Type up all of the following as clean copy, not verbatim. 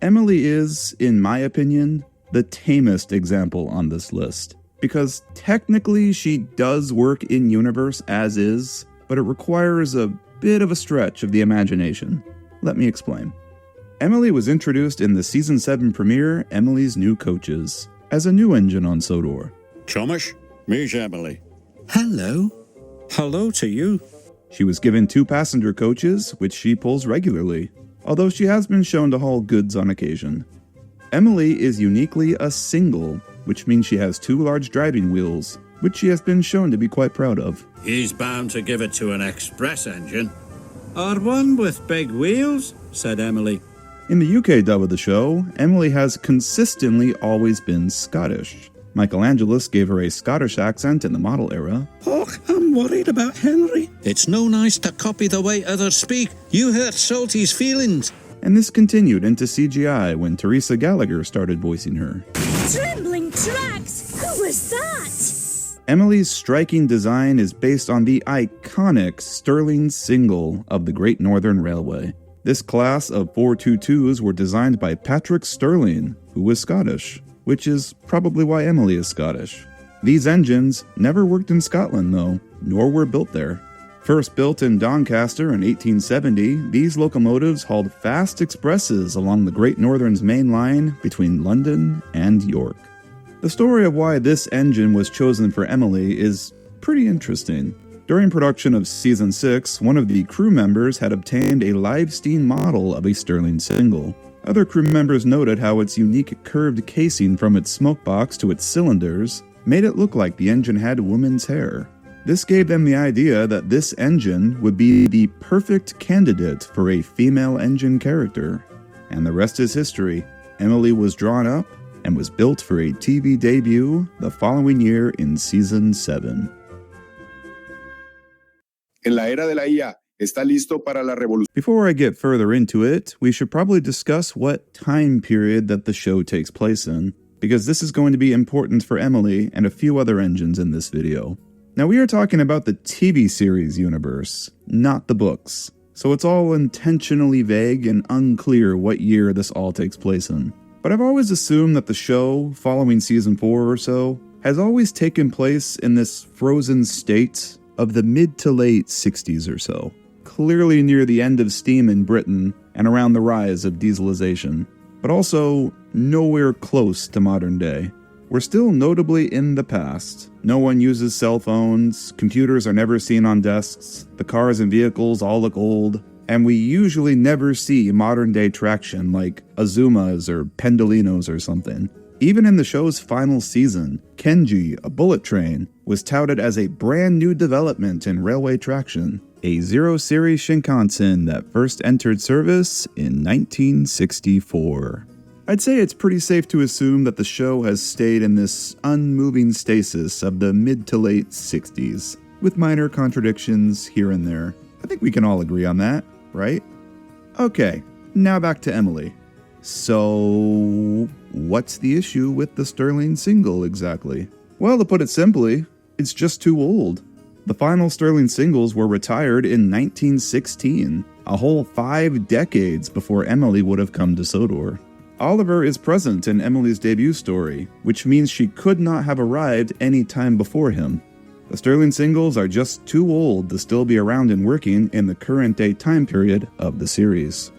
Emily is, in my opinion, the tamest example on this list, because technically she does work in universe as is, but it requires a bit of a stretch of the imagination. Let me explain. Emily was introduced in the Season 7 premiere, Emily's New Coaches, as a new engine on Sodor. Thomas, me's Emily. Hello. Hello to you. She was given 2 passenger coaches, which she pulls regularly, although she has been shown to haul goods on occasion. Emily is uniquely a single, which means she has 2 large driving wheels, which she has been shown to be quite proud of. He's bound to give it to an express engine. Or one with big wheels, said Emily. In the UK dub of the show, Emily has consistently always been Scottish. Michelangelos gave her a Scottish accent in the model era. Oh, I'm worried about Henry. It's no nice to copy the way others speak. You hurt Salty's feelings. And this continued into CGI when Teresa Gallagher started voicing her. Trembling tracks! Who was that? Emily's striking design is based on the iconic Stirling single of the Great Northern Railway. This class of 422s were designed by Patrick Stirling, who was Scottish, which is probably why Emily is Scottish. These engines never worked in Scotland though, nor were built there. First built in Doncaster in 1870, these locomotives hauled fast expresses along the Great Northern's main line between London and York. The story of why this engine was chosen for Emily is pretty interesting. During production of Season 6, one of the crew members had obtained a live steam model of a Stirling single. Other crew members noted how its unique curved casing from its smoke box to its cylinders made it look like the engine had woman's hair. This gave them the idea that this engine would be the perfect candidate for a female engine character. And the rest is history. Emily was drawn up and was built for a TV debut the following year in Season 7. En la era de la IA, está listo para la revolución. Before I get further into it, we should probably discuss what time period that the show takes place in, because this is going to be important for Emily and a few other engines in this video. Now we are talking about the TV series universe, not the books, so it's all intentionally vague and unclear what year this all takes place in. But I've always assumed that the show, following Season 4 or so, has always taken place in this frozen state of the mid to late 60s or so, clearly near the end of steam in Britain and around the rise of dieselization, but also nowhere close to modern day. We're still notably in the past. No one uses cell phones, computers are never seen on desks, the cars and vehicles all look old, and we usually never see modern day traction like Azumas or Pendolinos or something. Even in the show's final season, Kenji, a bullet train, was touted as a brand new development in railway traction, a Zero Series Shinkansen that first entered service in 1964. I'd say it's pretty safe to assume that the show has stayed in this unmoving stasis of the mid to late 60s, with minor contradictions here and there. I think we can all agree on that, right? Okay, now back to Emily. So, what's the issue with the Stirling single exactly? Well, to put it simply, it's just too old. The final Stirling singles were retired in 1916, a whole 5 decades before Emily would have come to Sodor. Oliver is present in Emily's debut story, which means she could not have arrived any time before him. The Stirling singles are just too old to still be around and working in the current day time period of the series.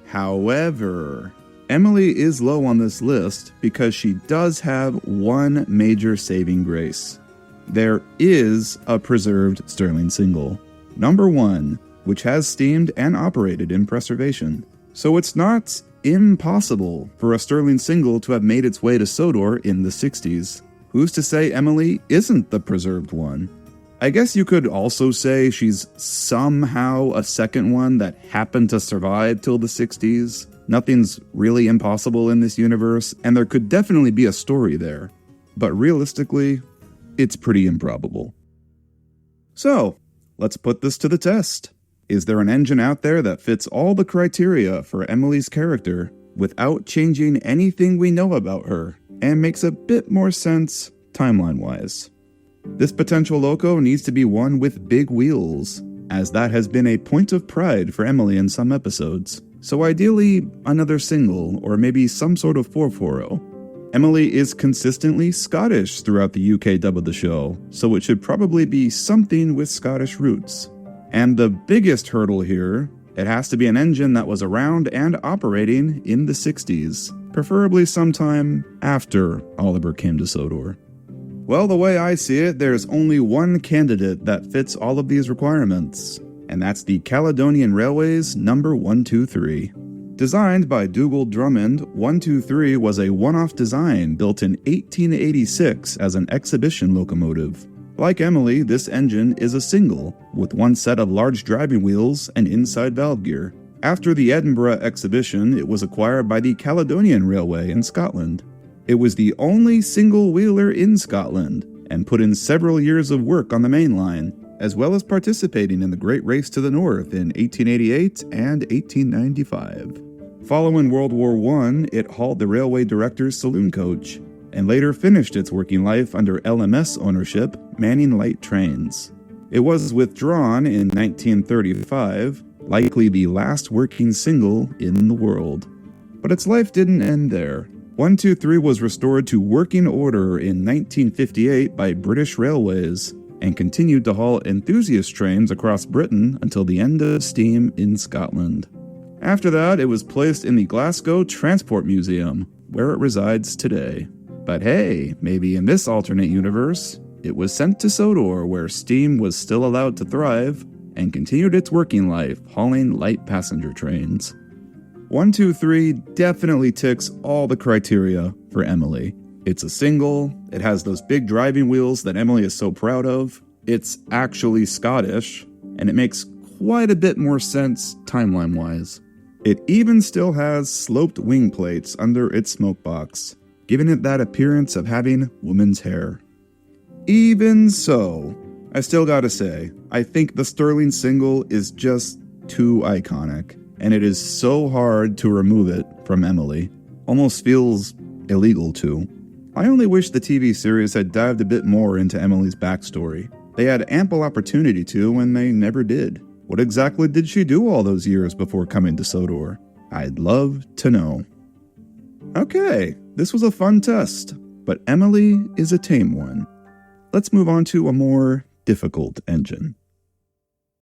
However, Emily is low on this list because she does have one major saving grace. There is a preserved Stirling single, number 1, which has steamed and operated in preservation. So it's not impossible for a Stirling single to have made its way to Sodor in the 60s. Who's to say Emily isn't the preserved one? I guess you could also say she's somehow a second one that happened to survive till the 60s. Nothing's really impossible in this universe, and there could definitely be a story there. But realistically, it's pretty improbable. So, let's put this to the test. Is there an engine out there that fits all the criteria for Emily's character without changing anything we know about her and makes a bit more sense timeline-wise? This potential loco needs to be one with big wheels, as that has been a point of pride for Emily in some episodes. so ideally another single or maybe some sort of 440. Emily is consistently Scottish throughout the UK dub of the show, so it should probably be something with Scottish roots. And the biggest hurdle here, it has to be an engine that was around and operating in the 60s, preferably sometime after Oliver came to Sodor. Well, the way I see it, there's only one candidate that fits all of these requirements, and that's the Caledonian Railways number 123. Designed by Dougal Drummond, 123 was a one-off design built in 1886 as an exhibition locomotive. Like Emily, this engine is a single, with one set of large driving wheels and inside valve gear. After the Edinburgh exhibition, it was acquired by the Caledonian Railway in Scotland. It was the only single-wheeler in Scotland, and put in several years of work on the main line, as well as participating in the Great Race to the North in 1888 and 1895. Following World War I, it hauled the railway director's saloon coach, and later finished its working life under LMS ownership, manning light trains. It was withdrawn in 1935, likely the last working single in the world. But its life didn't end there. 123 was restored to working order in 1958 by British Railways, and continued to haul enthusiast trains across Britain until the end of steam in Scotland. After that, it was placed in the Glasgow Transport Museum, where it resides today. But hey, maybe in this alternate universe, it was sent to Sodor, where steam was still allowed to thrive, and continued its working life hauling light passenger trains. 123 definitely ticks all the criteria for Emily. It's a single, it has those big driving wheels that Emily is so proud of, it's actually Scottish, and it makes quite a bit more sense timeline-wise. It even still has sloped wing plates under its smokebox, giving it that appearance of having woman's hair. Even so, I still gotta say, I think the Sterling single is just too iconic, and it is so hard to remove it from Emily. Almost feels illegal too. I only wish the TV series had dived a bit more into Emily's backstory. They had ample opportunity to, and they never did. What exactly did she do all those years before coming to Sodor? I'd love to know. Okay, this was a fun test, but Emily is a tame one. Let's move on to a more difficult engine.